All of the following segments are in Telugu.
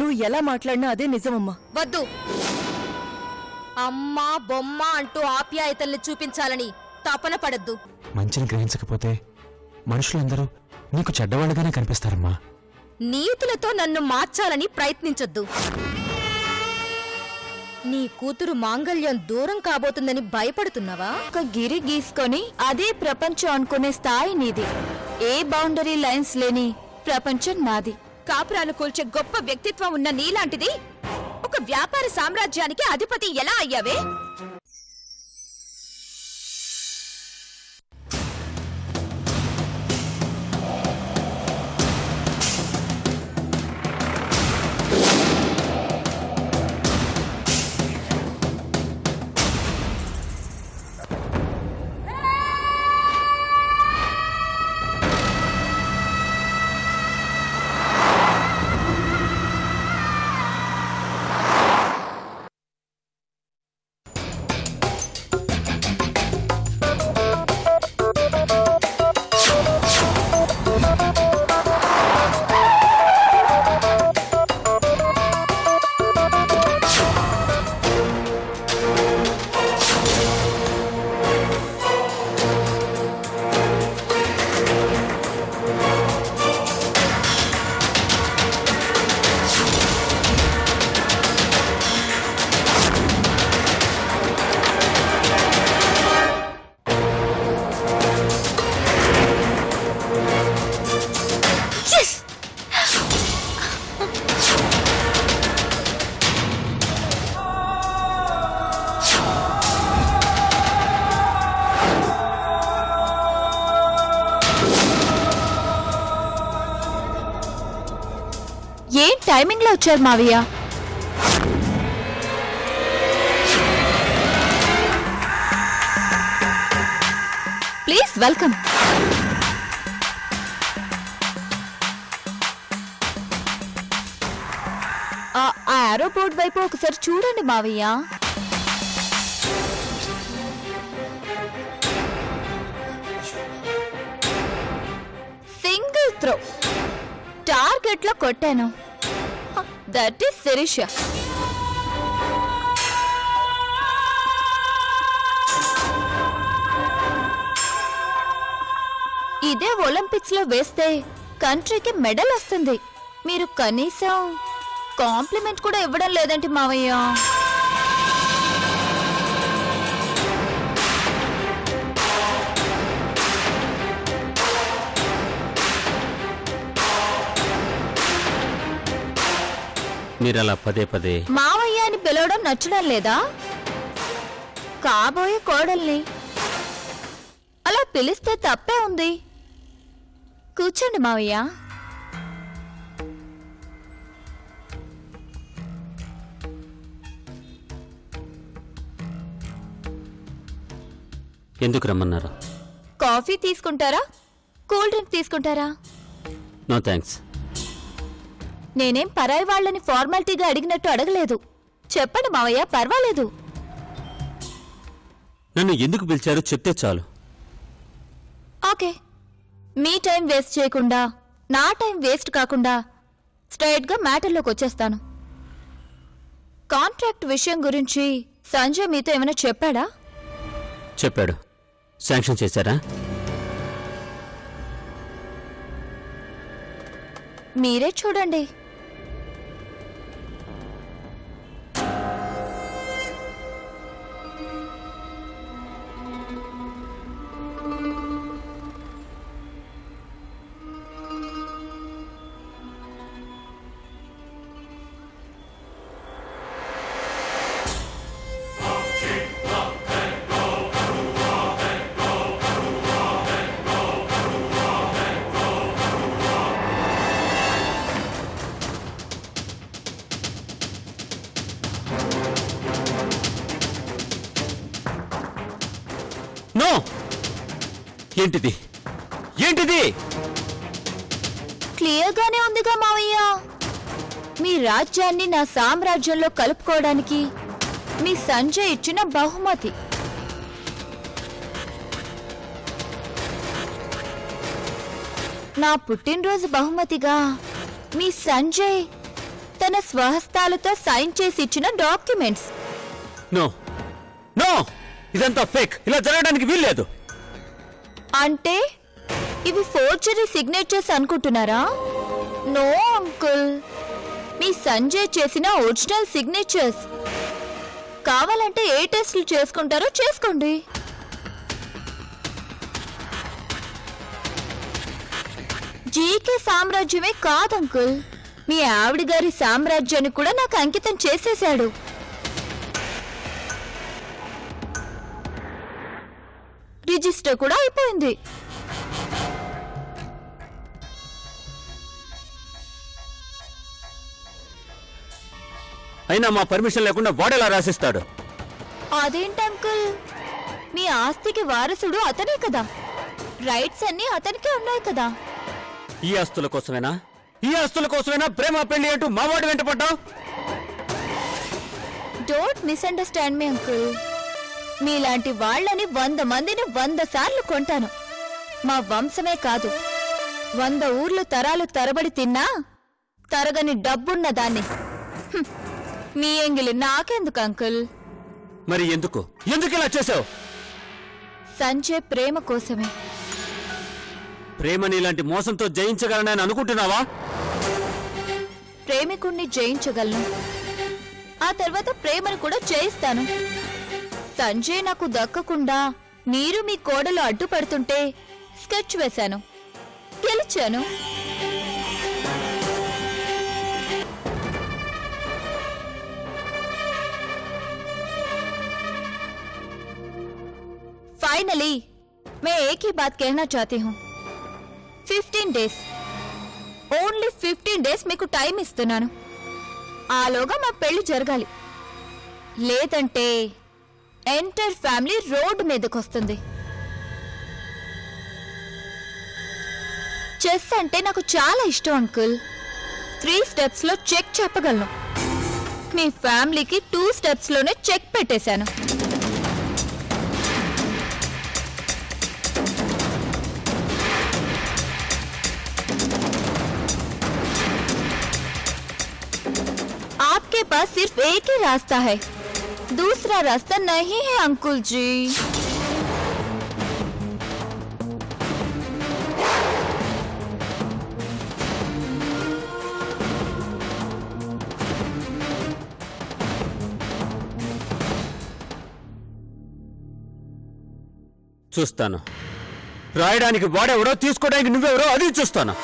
నువ్వు ఎలా మాట్లాడినా అదే నిజమమ్మా. వద్దు. అమ్మా బొమ్మ అంటూ ఆప్యాయతల్ని చూపించాలని తపన పడద్దు. మంచిని గ్రహించకపోతే మనుషులందరూ నీకు చెడ్డవాళ్ళుగానే కనిపిస్తారమ్మా. నీతులతో నన్ను మార్చాలని ప్రయత్నించొద్దు. నీ కూతురు మాంగళ్యం దూరం కాబోతుందని భయపడుతున్నావా? ఒక గిరి గీసుకొని అదే ప్రపంచం అనుకునే స్థాయి నీది. ఏ బౌండరీ లైన్స్ లేని ప్రపంచం నాది. కాపురాలు కూల్చే గొప్ప వ్యక్తిత్వం ఉన్న నీలాంటిది ఒక వ్యాపార సామ్రాజ్యానికి అధిపతి ఎలా అయ్యావే? ఏం టైమింగ్ లో వచ్చారు మావయ్య? Please welcome. ఆ ఏరోపోర్ట్ వైపు ఒకసారి చూడండి మావయ్య. సింగిల్ త్రో టార్గెట్ లో కొట్టాను. That is Shirisha. ఇదే ఒలింపిక్స్ లో వేస్తే కంట్రీకి మెడల్ వస్తుంది. మీరు కనీసం కాంప్లిమెంట్ కూడా ఇవ్వడం లేదంటే మావయ్య. మీరలా పదే పదే మావయ్య అని పిలవడం నచ్చడం లేదా? కాబోయే కోడల్ని అలా పిలిస్తే తప్పే ఉంది. కూర్చోండి మావయ్య. ఎందుకు రమ్మన్నారు? కాఫీ తీసుకుంటారా, కూల్ డ్రింక్ తీసుకుంటారా? No thanks. నేనేం పరాయి వాళ్ళని ఫార్మాలిటీగా అడిగినట్టు అడగలేదు. చెప్పండి మావయ్య, పర్వాలేదు. నన్ను ఎందుకు పిలిచారో చెప్తే చాలు. ఓకే, మీ టైం వేస్ట్ చేయకుండా, నా టైం వేస్ట్ కాకుండా స్ట్రైట్ గా మ్యాటర్లోకి వచ్చేస్తాను. కాంట్రాక్ట్ విషయం గురించి సంజయ్ మీతో ఏమైనా చెప్పాడా? చెప్పాడు. శాంక్షన్ చేశారా? మీరే చూడండి. నో! ఏంటిది? ఏంటిది? క్లియర్ గానే ఉందిగా మావయ్య. మీ రాజ్యాన్ని నా సామ్రాజ్యంలో కలుపుకోవడానికి మీ సంజయ్ ఇచ్చిన బహుమతి. నా పుట్టినరోజు బహుమతిగా మీ సంజయ్ తన తన స్వహస్తాలతో సైన్ చేసి ఇచ్చిన డాక్యుమెంట్స్. నో నో, ఇదంతా ఫేక్. ఇలా జరగడానికి వీల్లేదు. అంటే ఇవి ఫోర్జరీ సిగ్నేచర్స్ అనుకుంటున్నారా? నో అంకుల్, మీ సంజయ్ చేసిన ఒరిజినల్ సిగ్నేచర్స్. కావాలంటే ఏ టెస్టులు చేసుకుంటారో చేసుకోండి. జీకే సామ్రాజ్యమే కాదు అంకుల్, మీ ఆవిడ గారి సామ్రాజ్యాన్ని కూడా నాకు అంకితం చేసేశాడు. రిజిస్టర్ కూడా అయిపోయింది. అయినా మా పర్మిషన్ లేకుండా వాడేలా రాసిస్తాడు? అదేంటి అంకుల్, మీ ఆస్తికి వారసుడు అతనే కదా, రైట్స్ అన్ని అతనికే ఉన్నాయి కదా. ఈ ఆస్తుల కోసమేనా, ఈ ఆస్తుల కోసమేనా ప్రేమ పెళ్లి అంటూ మా వాడు వెంట పడ్డావు? Don't misunderstand me uncle. మీలాంటి వాళ్ళని 100 మందిని 100 సార్లు కొంటాను. మా వంశమే కాదు, 100 ఊర్లు తరాలు తరబడి తిన్నా తరగని డబ్బున్న దాన్ని. మీ ఎంగిలి నాకెందుకు అంకుల్? మరి ఎందుకు ఇలా చేసావు? సంజయ్ ప్రేమ కోసమే. ప్రేమని ఇలాంటి మోసంతో జయించగలనని అనుకుంటున్నావా? ప్రేమికుణ్ణి జయించగలను, ఆ తర్వాత ప్రేమను కూడా జయిస్తాను. సంజయ్ నాకు దక్కకుండా మీరు మీ కోడలు అడ్డుపడుతుంటే స్కెచ్ వేశాను, గెలిచాను. फाइनली मैं एक ही बात कहना चाहती हूँ. 15 days, ఓన్లీ 15 days మీకు టైం ఇస్తున్నాను. ఆలోగా మా పెళ్లి జరగాలి, లేదంటే ఎంటైర్ ఫ్యామిలీ రోడ్డు మీదకి వస్తుంది. చెస్ అంటే నాకు చాలా ఇష్టం అంకుల్. 3 steps లో చెక్ చెప్పగలను. మీ ఫ్యామిలీకి 2 steps లోనే చెక్ పెట్టేశాను. आपके पास सिर्फ एक ही रास्ता है, दूसरा रास्ता नहीं है अंकुल जी. చూస్తాను. రాయడానికి వాడెవడో, తీసుకోవడానికి నువ్వెవరో, అది చూస్తాను.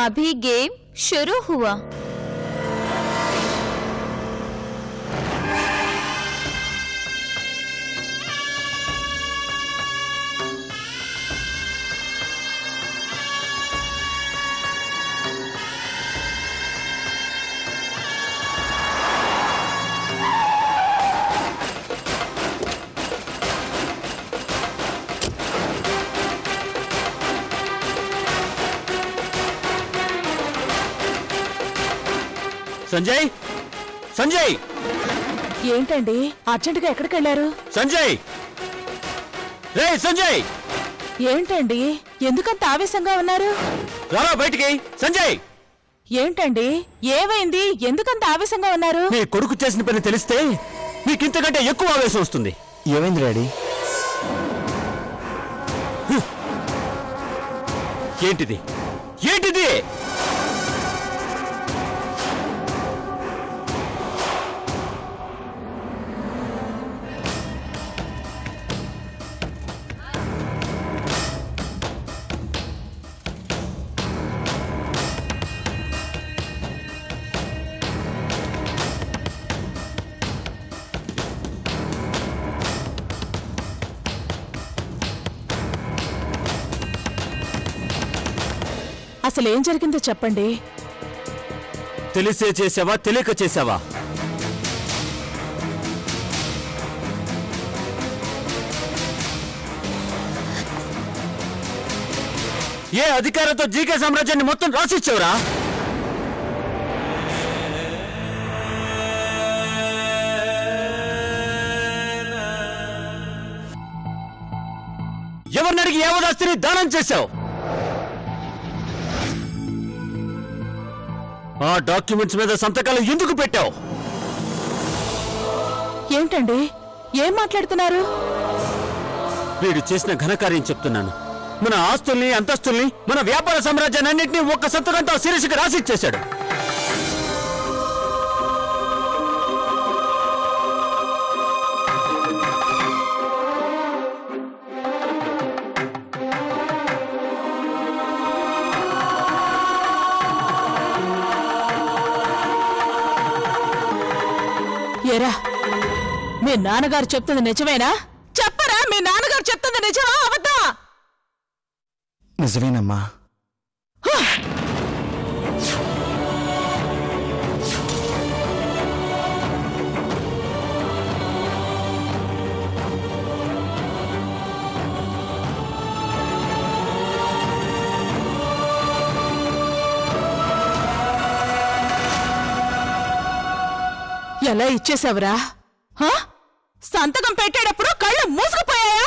अभी गेम शुरू हुआ. సంజయ్, సంజయ్! ఏంటండి అర్జెంటుగా ఎక్కడికి వెళ్ళారు? సంజయ్, రే సంజయ్! ఏంటండి ఎందుకంత ఆవేశంగా ఉన్నారు? రారా బయటికి. సంజయ్! ఏంటండి ఏమైంది? ఎందుకంత ఆవేశంగా ఉన్నారు? నీ కొడుకు చేసిన పని తెలిస్తే నీకింతకంటే ఎక్కువ ఆవేశం వస్తుంది. ఏమైంది డాడీ? ఏంటిది? ఏంటిది? అసలేం జరిగిందో చెప్పండి. తెలిసే చేసావా, తెలియక చేసావా? ఏ అధికారంతో జీకే సామ్రాజ్యాన్ని మొత్తం రాసిచ్చావురా? ఎవరిని అడిగి యావదాస్తిని దానం చేశావు? ఆ డాక్యుమెంట్స్ మీద సంతకాలు ఎందుకు పెట్టావు? ఏంటండి ఏం మాట్లాడుతున్నారు? వీడు చేసిన ఘనకార్యం చెప్తున్నాను. మన ఆస్తుల్ని, అంతస్తుల్ని, మన వ్యాపార సామ్రాజ్యాన్నింటినీ ఒక్క సంతకంతో శిరీషకి రాసిచ్చేశాడు. ఏరా, మీ నాన్నగారు చెప్తుంది నిజమేనా? చెప్పరా, మీ నాన్నగారు చెప్తుంది నిజమా అబద్ధమా? నిజమేనమ్మా. ఎలా ఇచ్చేసావురా? సంతకం పెట్టేటప్పుడు కళ్ళు మూసుకుపోయాయా?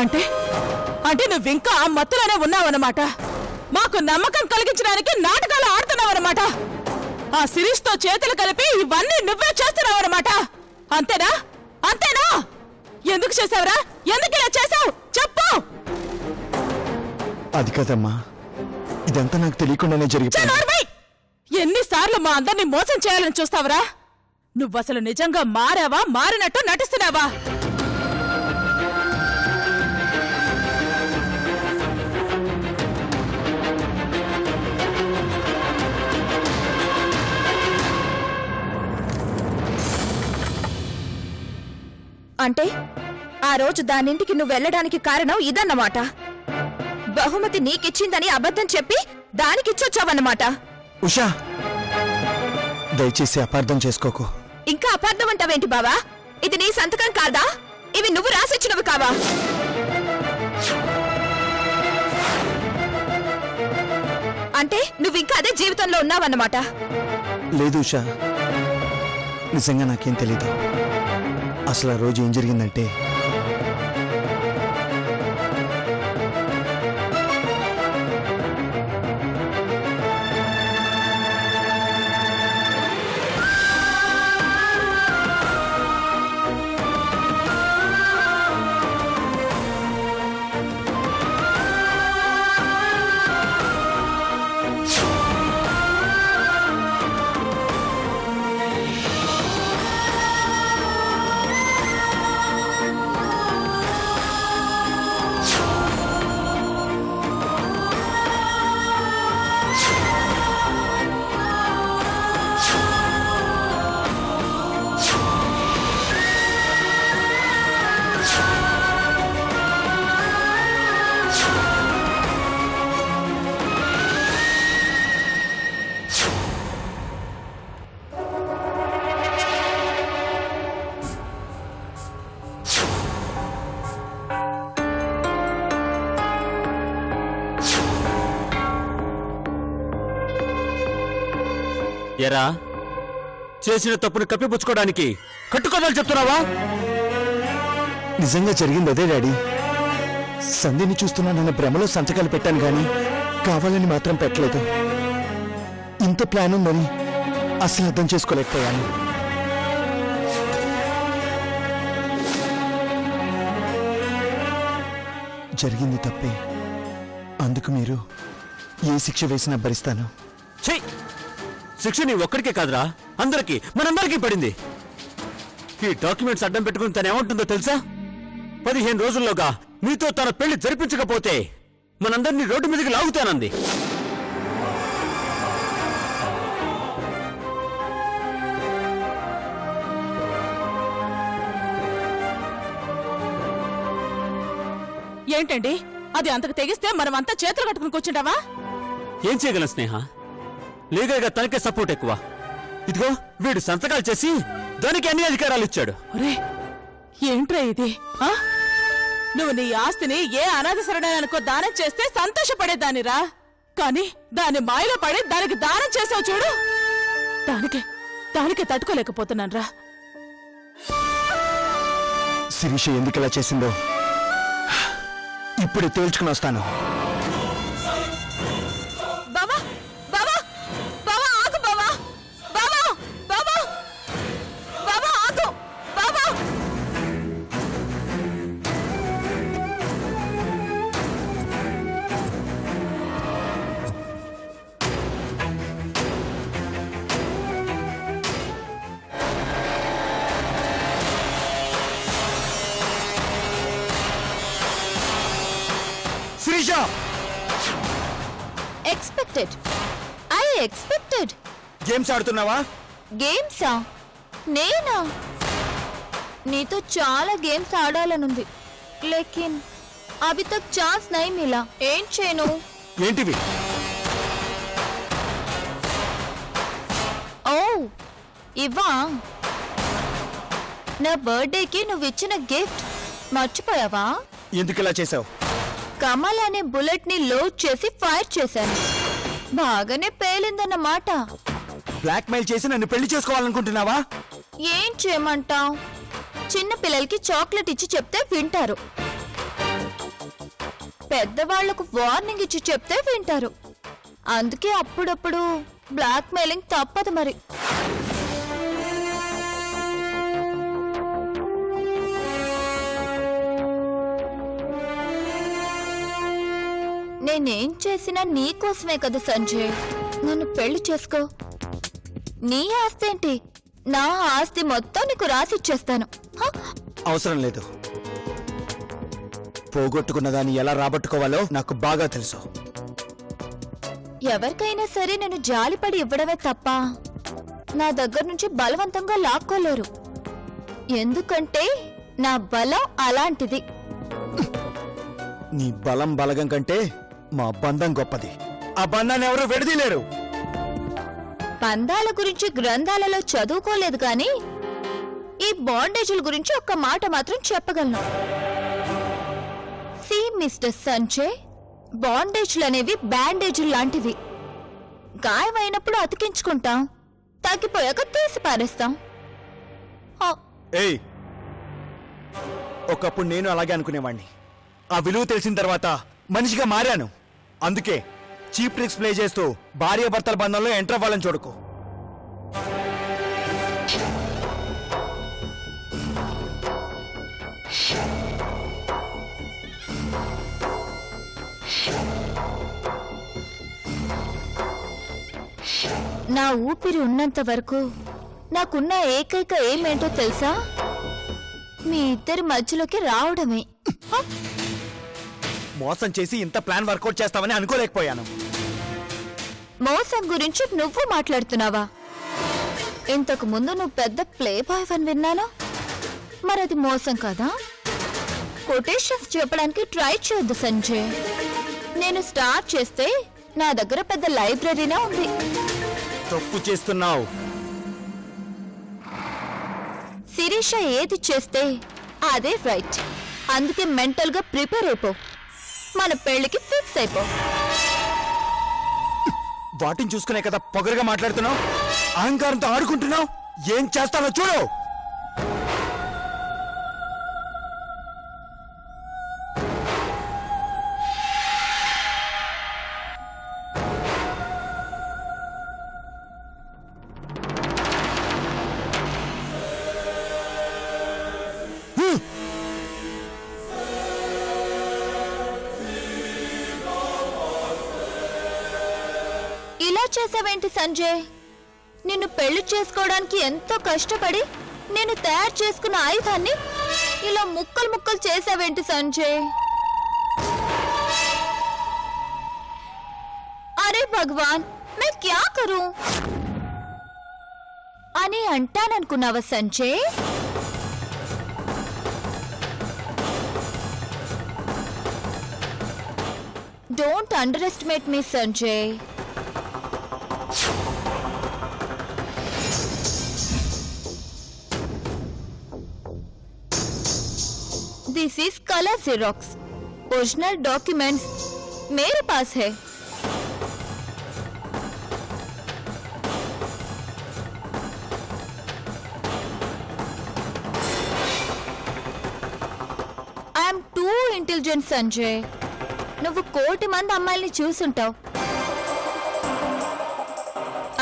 అంటే అంటే నువ్వింకా ఆ మత్తులోనే ఉన్నావన్నమాట. మాకు నమ్మకం కలిగించడానికి నాటకాలు ఆడుతున్నావన్నమాట. ఆ శిరీష్తో చేతులు కలిపి ఇవన్నీ నువ్వే చేస్తున్నావన్నమాట. అంతేనా? అంతేనా? ఎందుకు చేసావురా? ఎందుకు ఇలా చేసావు? చెప్పు. అది కదమ్మా, ఇదంతా నాకు తెలియకుండానే జరిగిపోయింది. ఎన్నిసార్లు మా అందరినీ మోసం చేయాలని చూస్తావురా? నువ్వసలు నిజంగా మారావా, మారినట్టు నటిస్తున్నావా? అంటే ఆ రోజు దానింటికి నువ్వు వెళ్ళడానికి కారణం ఇదన్నమాట. బహుమతి నీకిచ్చిందని అబద్ధం చెప్పి దానికిచ్చొచ్చావన్నమాట. ఉషా, దయచేసి అపార్థం చేసుకోకు. ఇంకా అపార్థం అంటావేంటి బావా? ఇది నీ సంతకం కాదా? ఇవి నువ్వు రాసిచ్చినవి కావా? అంటే నువ్వింకా అదే జీవితంలో ఉన్నావన్నమాట. లేదు ఉషా, నిజంగా నాకేం తెలీదు. అసలు ఆ రోజు ఏం జరిగిందంటే, ఎరా, చేసిన తప్పును కప్పిపుచ్చుకోవడానికి కట్టుకథలు చెప్తున్నావా? నిజంగా జరిగింది అదే డాడీ. సంధ్యని చూస్తున్నానన్న భ్రమలో సంతకాలు పెట్టాను గాని కావాలని మాత్రం పెట్టలేదు. ఇంత ప్లాన్ ఉందని అసలు అర్థం చేసుకోలేకపోయాను. జరిగింది తప్పే. అందుకు మీరు ఏ శిక్ష వేసినా భరిస్తాను. శిక్ష నీ ఒక్కడికే కాదురా, అందరికీ, మనందరికీ పడింది. ఈ డాక్యుమెంట్స్ అడ్డం పెట్టుకుని తను ఏమంటుందో తెలుసా? 15 రోజుల్లోగా మీతో తన పెళ్లి జరిపించకపోతే మనందరినీ రోడ్డు మీదకి లాగుతానంది. ఏంటండి అది? అంతకు తెగిస్తే మనమంతా చేతులు కట్టుకుని కూర్చుంటావా? ఏం చేయగలం స్నేహ? లీగల్గా తనకే సపోర్ట్ ఎక్కువ. ఇదిగో వీడు సంతకాలు చేసి దానికి అన్ని అధికారాలు ఇచ్చాడు. ఒరే ఏంట్రా ఇది? నువ్వు నీ ఆస్తిని ఏ అనాథ శరణాలనుకో దానం చేస్తే సంతోషపడేదానిరా, కానీ దాని మాయలో పడి దానికి దానం చేసావు చూడు, దానికి తట్టుకోలేకపోతున్నాన్రా. శిరీష ఎందుకు ఇలా చేసిందో ఇప్పుడు తేల్చుకుని వస్తాను. శిరీష! ఎక్స్పెక్టెడ్. గేమ్స్ ఆడుతున్నావా? గేమ్సా? నేనా? నీతో చాలా గేమ్స్ ఆడాలనుంది, లేకిన్ అభి తక్ ఛాన్స్ నహీ మిలా. ఏం చేయను? ఏంటివి? ఓ ఇవా, నా బర్త్డేకి నువ్వు ఇచ్చిన గిఫ్ట్ మర్చిపోయావా? ఎందుకు ఇలా చేసావు? కమల్ అనే బుల్లెట్ ని లోడ్ చేసి ఫైర్ చేశాను, బాగానే పేలిందన్నమాట. బ్లాక్ మెయిల్ చేసి నన్ను పెళ్లి చేసుకోవాలనుకుంటున్నావా? ఏం చేయమంటావ్? చిన్న పిల్లలకి చాక్లెట్ ఇచ్చి చెప్తే వింటారు, పెద్దవాళ్లకు వార్నింగ్ ఇచ్చి చెప్తే వింటారు. అందుకే అప్పుడప్పుడు బ్లాక్ మెయిలింగ్ తప్పదు మరి. నేనేం చేసినా నీకోసమే కదా సంజయ్. నన్ను పెళ్లి చేసుకో. నీ ఆస్తేంటి, నా ఆస్తి మొత్తం నీకు రాసిచ్చేస్తాను. అవసరం లేదు. పోగొట్టుకున్న దాన్ని ఎలా రాబట్టుకోవాలో నాకు బాగా తెలుసు. ఎవరికైనా సరే నేను జాలిపడి ఇవ్వడమే తప్ప నా దగ్గర నుంచి బలవంతంగా లాక్కోలేరు. ఎందుకంటే నా బలం అలాంటిది. నీ బలం బలగం కంటే మా బంధం గొప్పది. ఆ బంధాన్ని ఎవరు విడదీలేరు. బంధాల గురించి గ్రంథాలలో చదువుకోలేదు గాని ఈ బాండేజీల గురించి ఒక్క మాట మాత్రం చెప్పగలను. సి మిస్టర్ సంజయ్, బాండేజ్లనేవి బ్యాండేజీలు లాంటివి. గాయమైనప్పుడు అతికించుకుంటాం, తగ్గిపోయాక తీసి పారేస్తాం. ఏయ్, ఒకప్పుడు నేను అలాగే అనుకునేవాణ్ణి. ఆ విలువ తెలిసిన తర్వాత మనిషిగా మారాను. అందుకే చీప్ ట్రిక్స్ ప్లే చేస్తూ భార్యాభర్తల బంధంలో ఎంటర్ అవ్వాలని చూడకు. నా ఊపిరి ఉన్నంత వరకు నాకున్న ఏకైక ఏమేంటో తెలుసా? మీ ఇద్దరి మధ్యలోకి రావడమే. మోసం చేసి ఇంత ప్లాన్ వర్కౌట్ చేస్తావని అనుకోలేకపోయాను. మోసం గురించి నువ్వు మాట్లాడుతున్నావా? ఇంతకు ముందు నువ్వు పెద్ద ప్లే బాయ్ అని విన్నాను. మరది మోసం కదా? కొటేషన్స్ చెప్పడానికి ట్రై చేయొద్దు సంజయ్. నేను స్టార్ట్ చేస్తే నా దగ్గర పెద్ద లైబ్రరీనే ఉంది. తప్పు చేస్తున్నావు. శిరీష ఏది చేస్తే అదే రైట్. అందుకే మెంటల్ గా ప్రిపేర్ అయిపో. మన పెళ్లికి ఫిక్స్ అయిపో. వాటిని చూసుకునే కదా పొగరుగా మాట్లాడుతున్నావు, అహంకారంతో ఆడుకుంటున్నావు. ఏం చేస్తానో చూడు. ఇలా చేసావేంటి సంజయ్? నిన్ను పెళ్లి చేసుకోవడానికి ఎంతో కష్టపడి నేను తయారు చేసుకున్న ఆయుధాన్ని ఇలా ముక్కలు ముక్కలు చేసావేంటి సంజయ్? అరే భగవాన్, మే క్యా కరూ అని అంటాననుకున్నావా Sanjay? Don't underestimate me Sanjay. This is colour xerox. Original documents मेरे पास है। I'm too intelligent Sanjay. నువ్వు 1,000,000 మంది అమ్మాయిల్ని చూసుంటావు,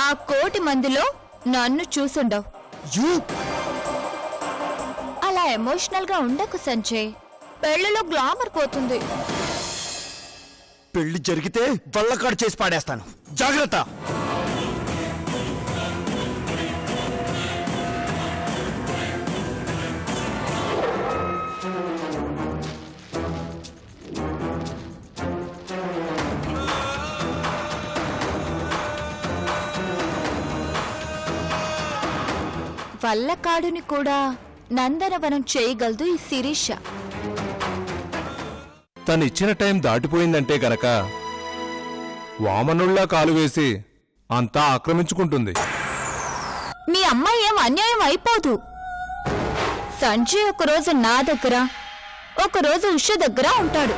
ఆ 1,000,000 మందిలో నన్ను చూసుండవు। అలా ఎమోషనల్ గా ఉండకు సంజయ్, పెళ్లిలో గ్లామర్ పోతుంది। పెళ్లి జరిగితే వల్లకాడు చేసి పాడేస్తాను, జాగ్రత్త। వల్లకాడుని కూడా నందనవనం చేయగలదు ఈ శిరీష। తనిచ్చిన టైం దాటిపోయిందంటే గనక వామనుల్లా కాలు వేసి అంతా ఆక్రమించుకుంటుంది। మీ అమ్మాయి ఏం అన్యాయం అయిపోదు। సంజయ్ ఒకరోజు నా దగ్గర, ఒకరోజు ఉష దగ్గర ఉంటాడు।